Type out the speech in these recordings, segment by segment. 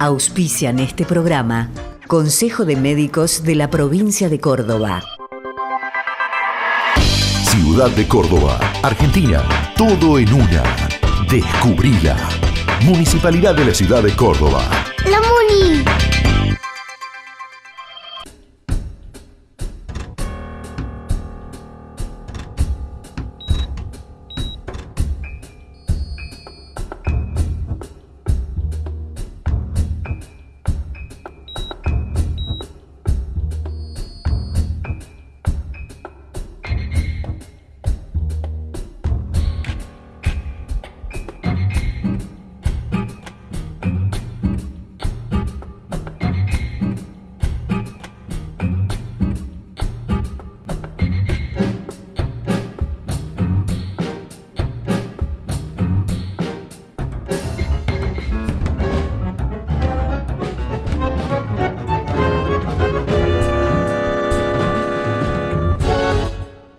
Auspician este programa Consejo de Médicos de la Provincia de Córdoba. Ciudad de Córdoba, Argentina. Todo en una. Descubrila. Municipalidad de la Ciudad de Córdoba. La Muni.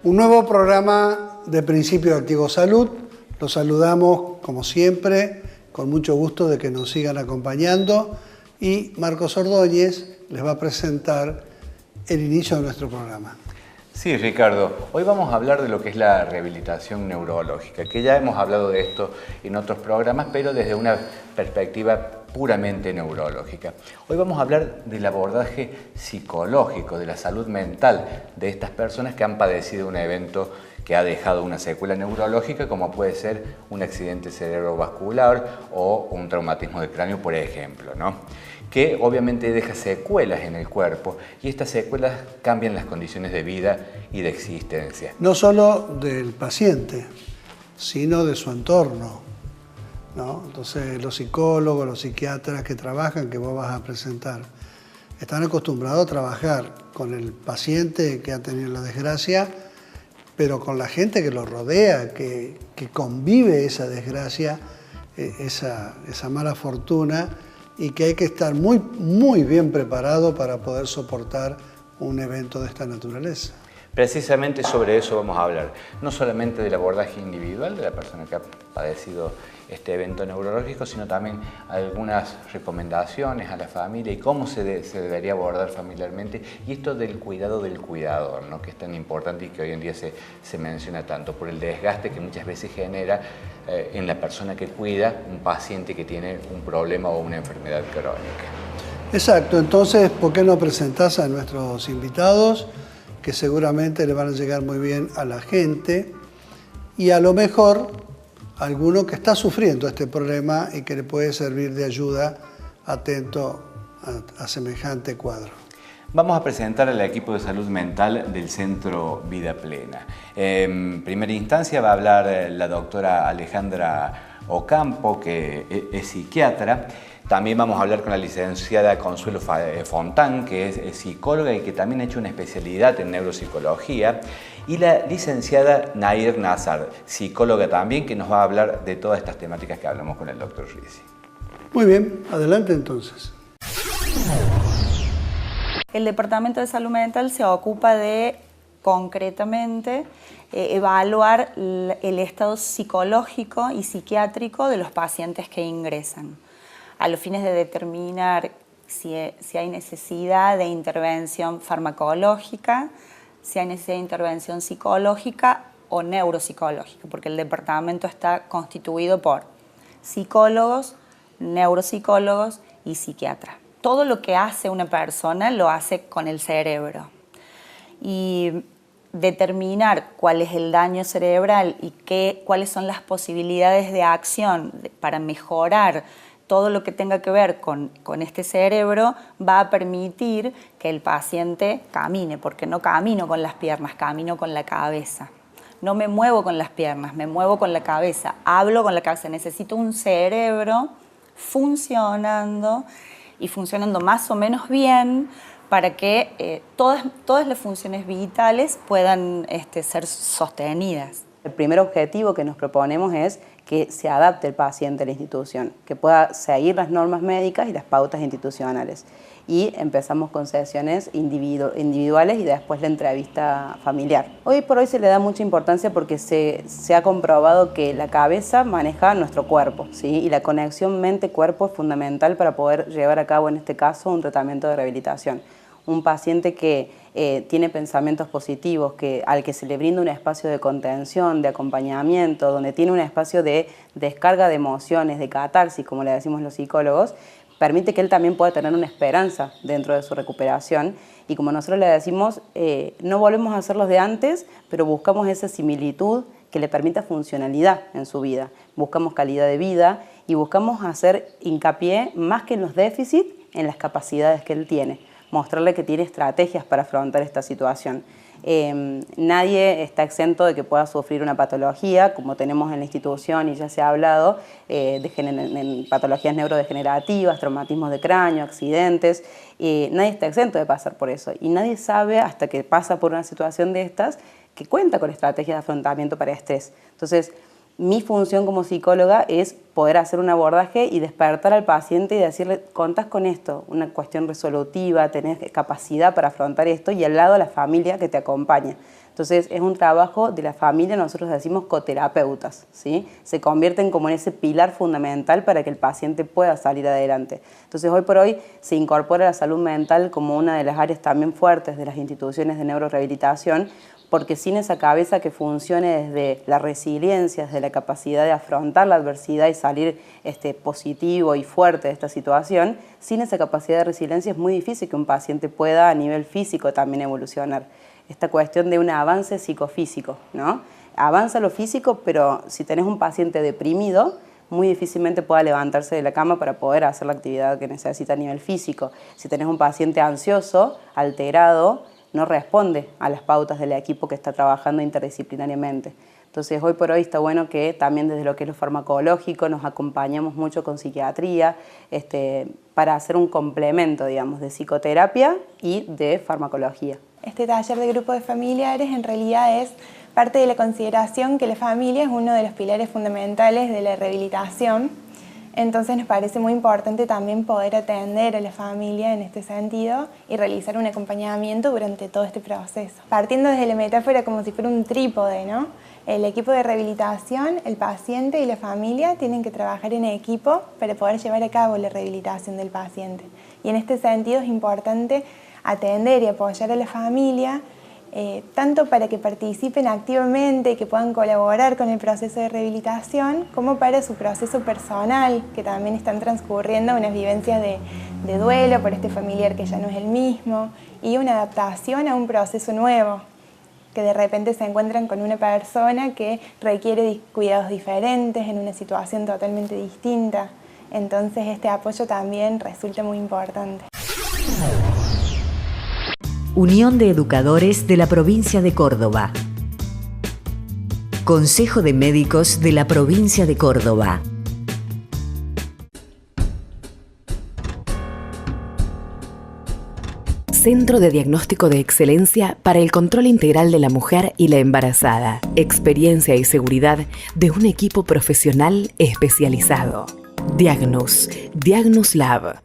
Un nuevo programa de Principio Activo Salud. Los saludamos, como siempre, con mucho gusto de que nos sigan acompañando. Y Marcos Ordóñez les va a presentar el inicio de nuestro programa. Sí, Ricardo. Hoy vamos a hablar de lo que es la rehabilitación neurológica, que ya hemos hablado de esto en otros programas, pero desde una perspectiva puramente neurológica. Hoy vamos a hablar del abordaje psicológico, de la salud mental de estas personas que han padecido un evento que ha dejado una secuela neurológica, como puede ser un accidente cerebrovascular o un traumatismo de cráneo, por ejemplo, ¿no? Que obviamente deja secuelas en el cuerpo y estas secuelas cambian las condiciones de vida y de existencia. No solo del paciente, sino de su entorno, ¿no? Entonces los psicólogos, los psiquiatras que trabajan, que vos vas a presentar, están acostumbrados a trabajar con el paciente que ha tenido la desgracia, pero con la gente que lo rodea, que convive esa desgracia, esa mala fortuna, y que hay que estar muy bien preparado para poder soportar un evento de esta naturaleza. Precisamente sobre eso vamos a hablar, no solamente del abordaje individual de la persona que ha padecido este evento neurológico, sino también algunas recomendaciones a la familia y cómo se debería abordar familiarmente, y esto del cuidado del cuidador, ¿no? Que es tan importante y que hoy en día se menciona tanto por el desgaste que muchas veces genera en la persona que cuida un paciente que tiene un problema o una enfermedad crónica. Exacto, entonces, ¿por qué no presentás a nuestros invitados, que seguramente le van a llegar muy bien a la gente, y a lo mejor alguno que está sufriendo este problema y que le puede servir de ayuda atento a semejante cuadro? Vamos a presentar al equipo de salud mental del Centro Vida Plena. En primera instancia va a hablar la doctora Alejandra Ocampo, que es psiquiatra. También vamos a hablar con la licenciada Consuelo Fontán, que es psicóloga y que también ha hecho una especialidad en neuropsicología. Y la licenciada Nair Nazar, psicóloga también, que nos va a hablar de todas estas temáticas que hablamos con el doctor Rizzi. Muy bien, adelante entonces. El Departamento de Salud Mental se ocupa de, concretamente, evaluar el estado psicológico y psiquiátrico de los pacientes que ingresan, a los fines de determinar si hay necesidad de intervención farmacológica, si hay necesidad de intervención psicológica o neuropsicológica, porque el departamento está constituido por psicólogos, neuropsicólogos y psiquiatras. Todo lo que hace una persona lo hace con el cerebro. Y determinar cuál es el daño cerebral y cuáles son las posibilidades de acción para mejorar todo lo que tenga que ver con este cerebro va a permitir que el paciente camine, porque no camino con las piernas, camino con la cabeza. No me muevo con las piernas, me muevo con la cabeza, hablo con la cabeza. Necesito un cerebro funcionando y funcionando más o menos bien para que todas las funciones vitales puedan ser sostenidas. El primer objetivo que nos proponemos es que se adapte el paciente a la institución, que pueda seguir las normas médicas y las pautas institucionales. Y empezamos con sesiones individuales y después la entrevista familiar. Hoy por hoy se le da mucha importancia porque se ha comprobado que la cabeza maneja nuestro cuerpo, ¿sí? Y la conexión mente-cuerpo es fundamental para poder llevar a cabo, en este caso, un tratamiento de rehabilitación. Un paciente que tiene pensamientos positivos, al que se le brinda un espacio de contención, de acompañamiento, donde tiene un espacio de descarga de emociones, de catarsis, como le decimos los psicólogos, permite que él también pueda tener una esperanza dentro de su recuperación. Y como nosotros le decimos, no volvemos a hacer los de antes, pero buscamos esa similitud que le permita funcionalidad en su vida. Buscamos calidad de vida y buscamos hacer hincapié, más que en los déficits, en las capacidades que él tiene. Mostrarle que tiene estrategias para afrontar esta situación. Nadie está exento de que pueda sufrir una patología, como tenemos en la institución y ya se ha hablado, en patologías neurodegenerativas, traumatismos de cráneo, accidentes. Nadie está exento de pasar por eso y nadie sabe hasta que pasa por una situación de estas que cuenta con estrategias de afrontamiento para estrés. Entonces, mi función como psicóloga es poder hacer un abordaje y despertar al paciente y decirle, contás con esto, una cuestión resolutiva, tenés capacidad para afrontar esto, y al lado la familia que te acompaña. Entonces es un trabajo de la familia, nosotros decimos coterapeutas, ¿sí? Se convierten como en ese pilar fundamental para que el paciente pueda salir adelante. Entonces hoy por hoy se incorpora la salud mental como una de las áreas también fuertes de las instituciones de neurorehabilitación, porque sin esa cabeza que funcione desde la resiliencia, desde la capacidad de afrontar la adversidad y salir positivo y fuerte de esta situación, sin esa capacidad de resiliencia es muy difícil que un paciente pueda a nivel físico también evolucionar. Esta cuestión de un avance psicofísico, ¿no? Avanza lo físico, pero si tenés un paciente deprimido, muy difícilmente pueda levantarse de la cama para poder hacer la actividad que necesita a nivel físico. Si tenés un paciente ansioso, alterado, no responde a las pautas del equipo que está trabajando interdisciplinariamente. Entonces, hoy por hoy está bueno que también desde lo que es lo farmacológico nos acompañamos mucho con psiquiatría para hacer un complemento, digamos, de psicoterapia y de farmacología. Este taller de grupo de familiares en realidad es parte de la consideración que la familia es uno de los pilares fundamentales de la rehabilitación. Entonces nos parece muy importante también poder atender a la familia en este sentido y realizar un acompañamiento durante todo este proceso. Partiendo desde la metáfora como si fuera un trípode, ¿no? El equipo de rehabilitación, el paciente y la familia tienen que trabajar en equipo para poder llevar a cabo la rehabilitación del paciente. Y en este sentido es importante atender y apoyar a la familia, tanto para que participen activamente y que puedan colaborar con el proceso de rehabilitación, como para su proceso personal, que también están transcurriendo unas vivencias de duelo por este familiar que ya no es el mismo, y una adaptación a un proceso nuevo, que de repente se encuentran con una persona que requiere cuidados diferentes en una situación totalmente distinta. Entonces este apoyo también resulta muy importante. Unión de Educadores de la Provincia de Córdoba. Consejo de Médicos de la Provincia de Córdoba. Centro de Diagnóstico de Excelencia para el Control Integral de la Mujer y la Embarazada. Experiencia y seguridad de un equipo profesional especializado. Diagnus Lab.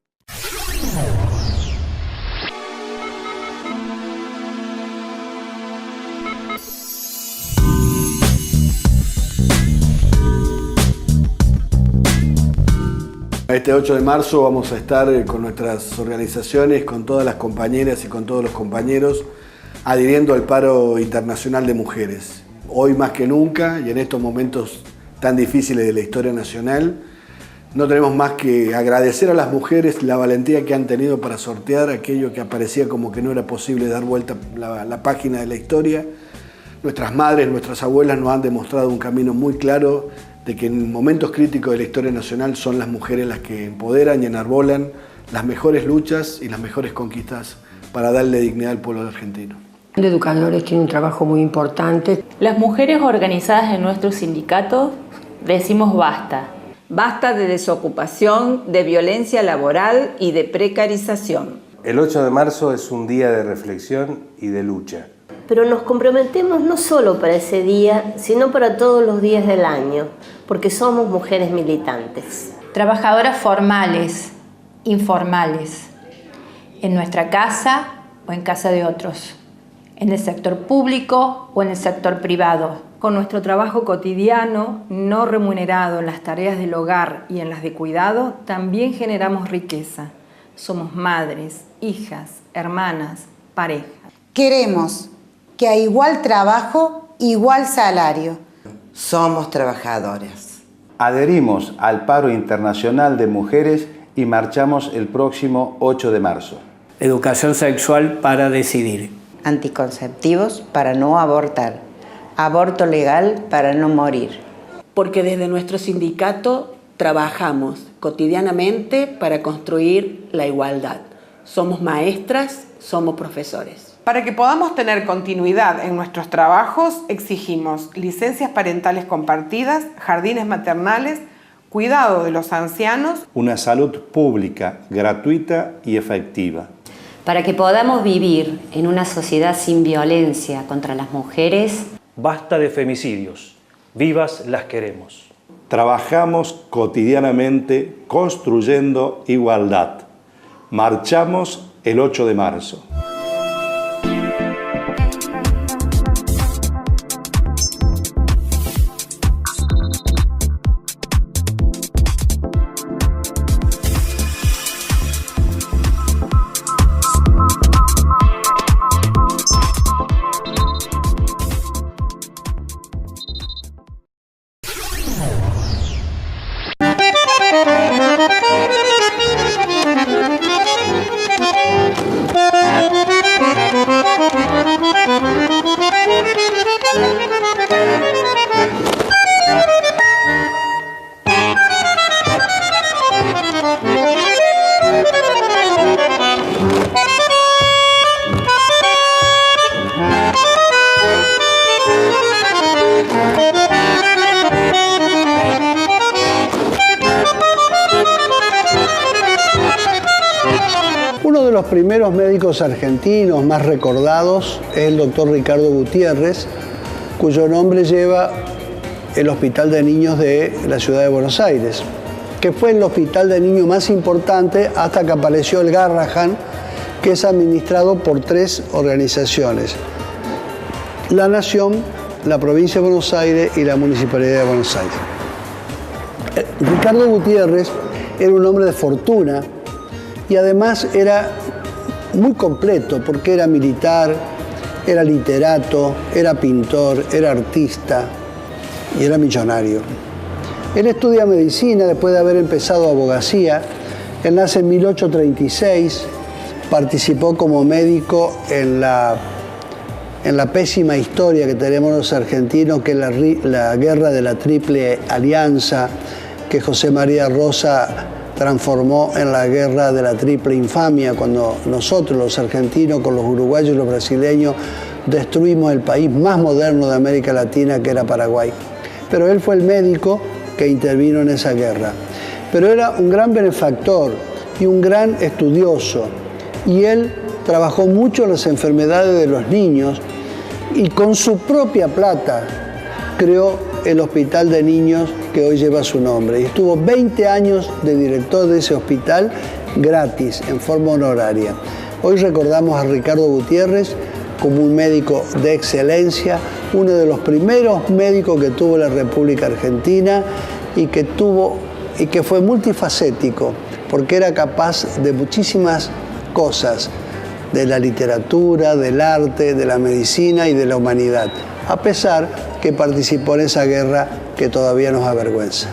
Este 8 de marzo vamos a estar con nuestras organizaciones, con todas las compañeras y con todos los compañeros, adhiriendo al paro internacional de mujeres. Hoy más que nunca y en estos momentos tan difíciles de la historia nacional, no tenemos más que agradecer a las mujeres la valentía que han tenido para sortear aquello que aparecía como que no era posible dar vuelta la página de la historia. Nuestras madres, nuestras abuelas nos han demostrado un camino muy claro de que en momentos críticos de la historia nacional son las mujeres las que empoderan y enarbolan las mejores luchas y las mejores conquistas para darle dignidad al pueblo argentino. De educadores tiene un trabajo muy importante. Las mujeres organizadas en nuestro sindicato decimos basta. Basta de desocupación, de violencia laboral y de precarización. El 8 de marzo es un día de reflexión y de lucha. pero nos comprometemos no solo para ese día, sino para todos los días del año, porque somos mujeres militantes. Trabajadoras formales, informales, en nuestra casa o en casa de otros, en el sector público o en el sector privado. Con nuestro trabajo cotidiano, no remunerado en las tareas del hogar y en las de cuidado, también generamos riqueza. Somos madres, hijas, hermanas, parejas. Queremos que a igual trabajo, igual salario. Somos trabajadoras. Adherimos al paro internacional de mujeres y marchamos el próximo 8 de marzo. Educación sexual para decidir. Anticonceptivos para no abortar. Aborto legal para no morir. Porque desde nuestro sindicato trabajamos cotidianamente para construir la igualdad. Somos maestras, somos profesores. Para que podamos tener continuidad en nuestros trabajos, exigimos licencias parentales compartidas, jardines maternales, cuidado de los ancianos, una salud pública, gratuita y efectiva. Para que podamos vivir en una sociedad sin violencia contra las mujeres. Basta de femicidios, vivas las queremos. Trabajamos cotidianamente construyendo igualdad. Marchamos el 8 de marzo. Uno de los primeros médicos argentinos más recordados es el doctor Ricardo Gutiérrez, cuyo nombre lleva el Hospital de Niños de la Ciudad de Buenos Aires, que fue el hospital de niños más importante hasta que apareció el Garrahan, que es administrado por 3 organizaciones: la Nación, la Provincia de Buenos Aires y la Municipalidad de Buenos Aires. Ricardo Gutiérrez era un hombre de fortuna y además era muy completo porque era militar, era literato, era pintor, era artista y era millonario. Él estudia medicina después de haber empezado abogacía. Él nace en 1836, participó como médico en la pésima historia que tenemos los argentinos, que es la guerra de la Triple Alianza, que José María Rosa transformó en la guerra de la Triple Infamia, cuando nosotros los argentinos con los uruguayos y los brasileños destruimos el país más moderno de América Latina, que era Paraguay. Pero él fue el médico que intervino en esa guerra. Pero era un gran benefactor y un gran estudioso, y él trabajó mucho en las enfermedades de los niños y con su propia plata creó el Hospital de Niños que hoy lleva su nombre. Y estuvo 20 años de director de ese hospital gratis, en forma honoraria. Hoy recordamos a Ricardo Gutiérrez como un médico de excelencia, uno de los primeros médicos que tuvo la República Argentina y que fue multifacético, porque era capaz de muchísimas cosas, de la literatura, del arte, de la medicina y de la humanidad, a pesar que participó en esa guerra que todavía nos avergüenza.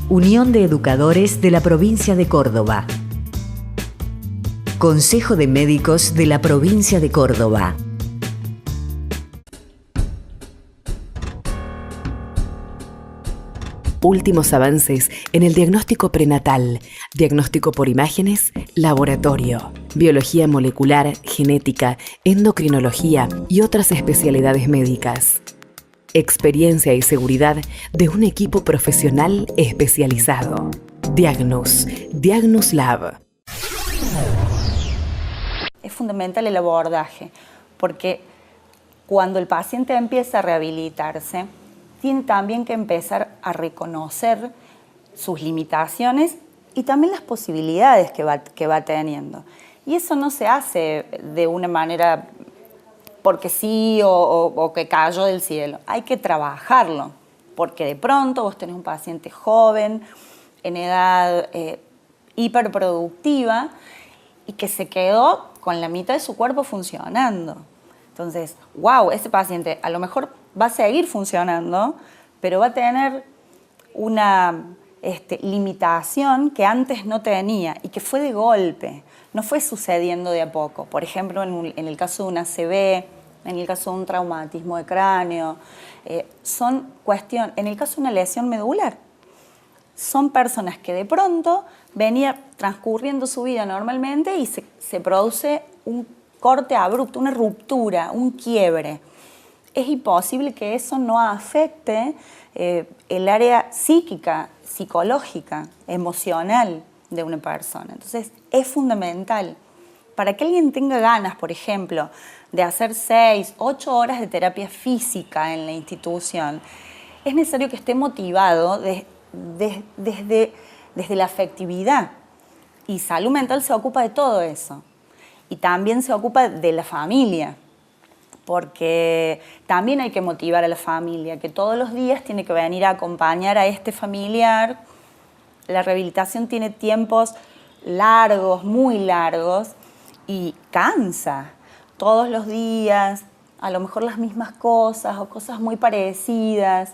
Unión de Educadores de la Provincia de Córdoba. Consejo de Médicos de la Provincia de Córdoba. Últimos avances en el diagnóstico prenatal, diagnóstico por imágenes, laboratorio, biología molecular, genética, endocrinología y otras especialidades médicas. Experiencia y seguridad de un equipo profesional especializado. Diagnus Lab. Es fundamental el abordaje, porque cuando el paciente empieza a rehabilitarse, tiene también que empezar a reconocer sus limitaciones y también las posibilidades que va teniendo. Y eso no se hace de una manera porque sí o que cayó del cielo. Hay que trabajarlo, porque de pronto vos tenés un paciente joven, en edad hiperproductiva, y que se quedó con la mitad de su cuerpo funcionando. Entonces, wow, ese paciente a lo mejor va a seguir funcionando, pero va a tener una limitación que antes no tenía y que fue de golpe, no fue sucediendo de a poco. Por ejemplo, en el caso de una ACV, en el caso de un traumatismo de cráneo, en el caso de una lesión medular, son personas que de pronto venía transcurriendo su vida normalmente y se produce un corte abrupto, una ruptura, un quiebre. Es imposible que eso no afecte el área psíquica, psicológica, emocional de una persona. Entonces, es fundamental. Para que alguien tenga ganas, por ejemplo, de hacer 6, 8 horas de terapia física en la institución, es necesario que esté motivado desde la afectividad. Y salud mental se ocupa de todo eso. Y también se ocupa de la familia, porque también hay que motivar a la familia, que todos los días tiene que venir a acompañar a este familiar. La rehabilitación tiene tiempos largos, muy largos, y cansa. Todos los días, a lo mejor las mismas cosas o cosas muy parecidas.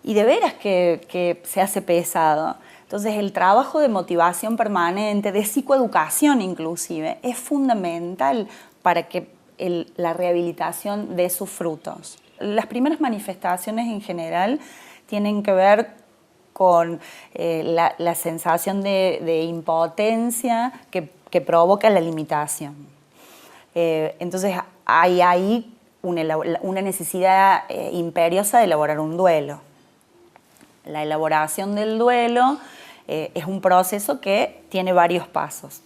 Y de veras que se hace pesado. Entonces, el trabajo de motivación permanente, de psicoeducación inclusive, es fundamental para que la rehabilitación dé sus frutos. Las primeras manifestaciones en general tienen que ver con la sensación de impotencia que provoca la limitación. Entonces, hay ahí una necesidad imperiosa de elaborar un duelo. La elaboración del duelo es un proceso que tiene varios pasos.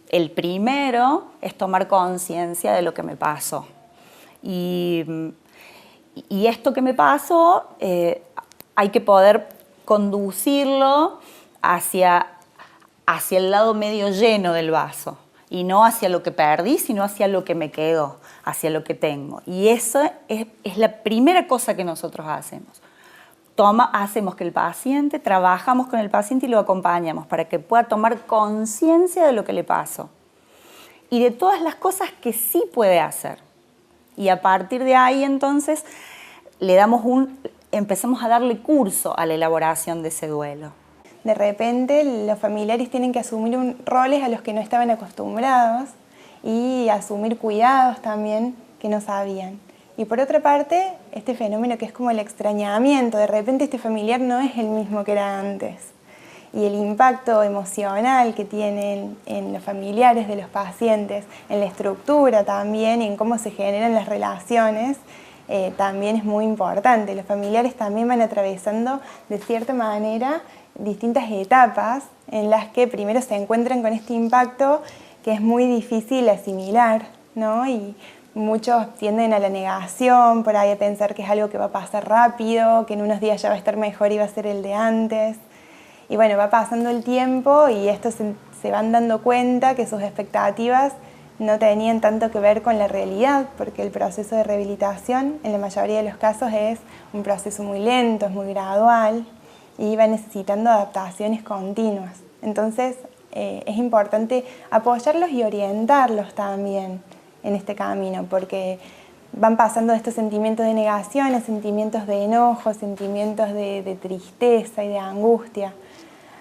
El primero es tomar conciencia de lo que me pasó. Y esto que me pasó hay que poder conducirlo hacia el lado medio lleno del vaso. Y no hacia lo que perdí, sino hacia lo que me quedó, hacia lo que tengo. Y eso es la primera cosa que nosotros hacemos. Hacemos que el paciente, trabajamos con el paciente y lo acompañamos para que pueda tomar conciencia de lo que le pasó y de todas las cosas que sí puede hacer. Y a partir de ahí, entonces, empezamos a darle curso a la elaboración de ese duelo. De repente, los familiares tienen que asumir roles a los que no estaban acostumbrados y asumir cuidados también que no sabían. Y por otra parte, este fenómeno que es como el extrañamiento, de repente este familiar no es el mismo que era antes. Y el impacto emocional que tienen en los familiares de los pacientes, en la estructura también y en cómo se generan las relaciones, también es muy importante. Los familiares también van atravesando de cierta manera distintas etapas en las que primero se encuentran con este impacto que es muy difícil asimilar, ¿no? Y muchos tienden a la negación, por ahí a pensar que es algo que va a pasar rápido, que en unos días ya va a estar mejor y va a ser el de antes. Y bueno, va pasando el tiempo y estos se van dando cuenta que sus expectativas no tenían tanto que ver con la realidad, porque el proceso de rehabilitación en la mayoría de los casos es un proceso muy lento, es muy gradual y va necesitando adaptaciones continuas. Entonces es importante apoyarlos y orientarlos también en este camino, porque van pasando de estos sentimientos de negación a sentimientos de enojo, sentimientos de tristeza y de angustia,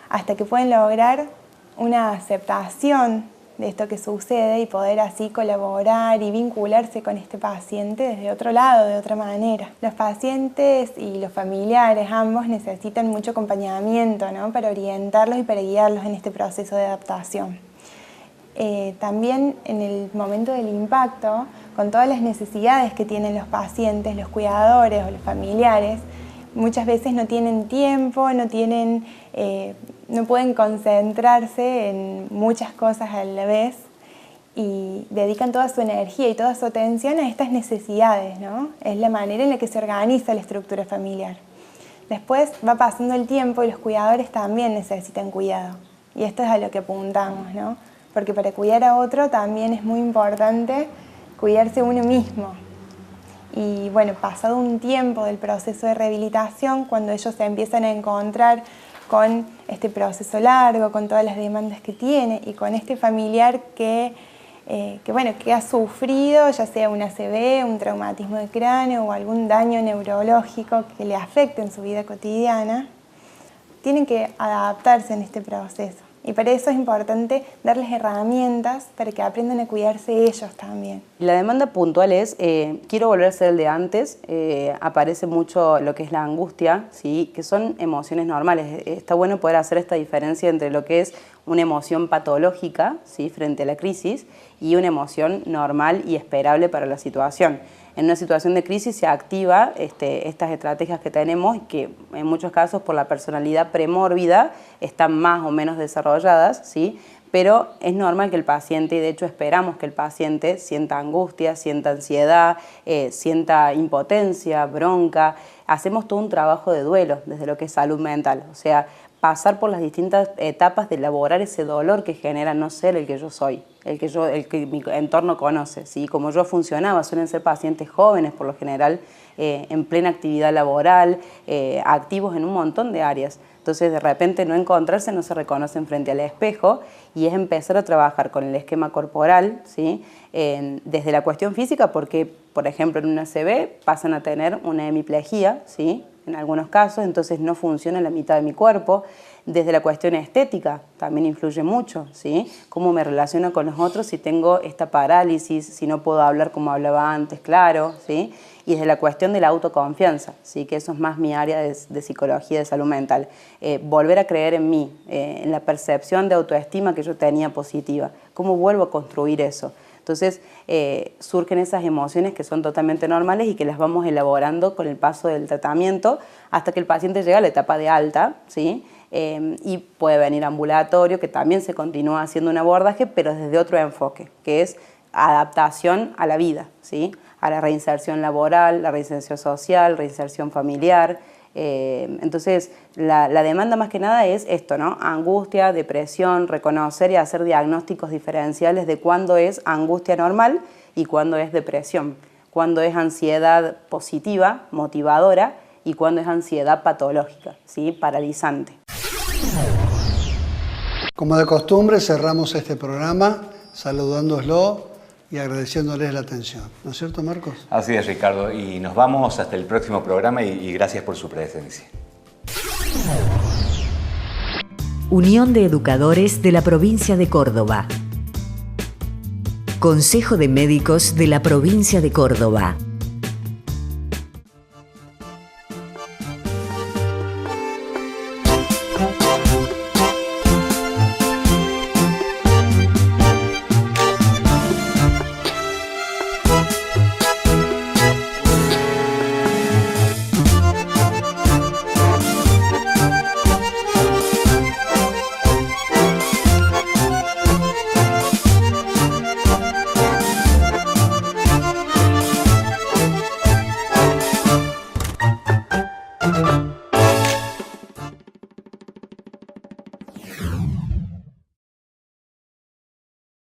hasta que pueden lograr una aceptación de esto que sucede y poder así colaborar y vincularse con este paciente desde otro lado, de otra manera. Los pacientes y los familiares, ambos, necesitan mucho acompañamiento, ¿no?, para orientarlos y para guiarlos en este proceso de adaptación. También en el momento del impacto, con todas las necesidades que tienen los pacientes, los cuidadores o los familiares, muchas veces no tienen tiempo, no pueden concentrarse en muchas cosas a la vez y dedican toda su energía y toda su atención a estas necesidades, ¿no? Es la manera en la que se organiza la estructura familiar. Después va pasando el tiempo y los cuidadores también necesitan cuidado. Y esto es a lo que apuntamos, ¿no? Porque para cuidar a otro también es muy importante cuidarse uno mismo. Y bueno, pasado un tiempo del proceso de rehabilitación, cuando ellos se empiezan a encontrar con este proceso largo, con todas las demandas que tiene y con este familiar que ha sufrido, ya sea un ACV, un traumatismo de cráneo o algún daño neurológico que le afecte en su vida cotidiana, tienen que adaptarse en este proceso. Y para eso es importante darles herramientas para que aprendan a cuidarse ellos también. La demanda puntual es, quiero volver a ser el de antes, aparece mucho lo que es la angustia, ¿sí?, que son emociones normales. Está bueno poder hacer esta diferencia entre lo que es una emoción patológica, ¿sí?, frente a la crisis, y una emoción normal y esperable para la situación. En una situación de crisis se activa estas estrategias que tenemos, que en muchos casos por la personalidad premórbida están más o menos desarrolladas, ¿sí?, pero es normal que el paciente, y de hecho esperamos que el paciente sienta angustia, sienta ansiedad, sienta impotencia, bronca. Hacemos todo un trabajo de duelo desde lo que es salud mental, o sea, pasar por las distintas etapas de elaborar ese dolor que genera no ser el que yo soy, el que mi entorno conoce, ¿sí? Como yo funcionaba, suelen ser pacientes jóvenes por lo general, en plena actividad laboral, activos en un montón de áreas. Entonces de repente no encontrarse, no se reconocen frente al espejo y es empezar a trabajar con el esquema corporal, ¿sí?, desde la cuestión física, porque por ejemplo en una ACV pasan a tener una hemiplegia, ¿sí?, en algunos casos, entonces no funciona la mitad de mi cuerpo. Desde la cuestión estética también influye mucho, ¿sí? Cómo me relaciono con los otros si tengo esta parálisis, si no puedo hablar como hablaba antes, claro, ¿sí? Y desde la cuestión de la autoconfianza, ¿sí?, que eso es más mi área de psicología, de salud mental. Volver a creer en mí, en la percepción de autoestima que yo tenía positiva. ¿Cómo vuelvo a construir eso? Entonces surgen esas emociones que son totalmente normales y que las vamos elaborando con el paso del tratamiento hasta que el paciente llega a la etapa de alta, ¿sí? Y puede venir ambulatorio, que también se continúa haciendo un abordaje, pero desde otro enfoque, que es adaptación a la vida, ¿sí?, a la reinserción laboral, la reinserción social, reinserción familiar. Entonces, la demanda más que nada es esto, ¿no? Angustia, depresión, reconocer y hacer diagnósticos diferenciales de cuándo es angustia normal y cuándo es depresión, cuándo es ansiedad positiva, motivadora, y cuándo es ansiedad patológica, ¿sí?, paralizante. Como de costumbre, cerramos este programa saludándoslo y agradeciéndoles la atención. ¿No es cierto, Marcos? Así es, Ricardo. Y nos vamos hasta el próximo programa y gracias por su presencia. Unión de Educadores de la Provincia de Córdoba. Consejo de Médicos de la Provincia de Córdoba.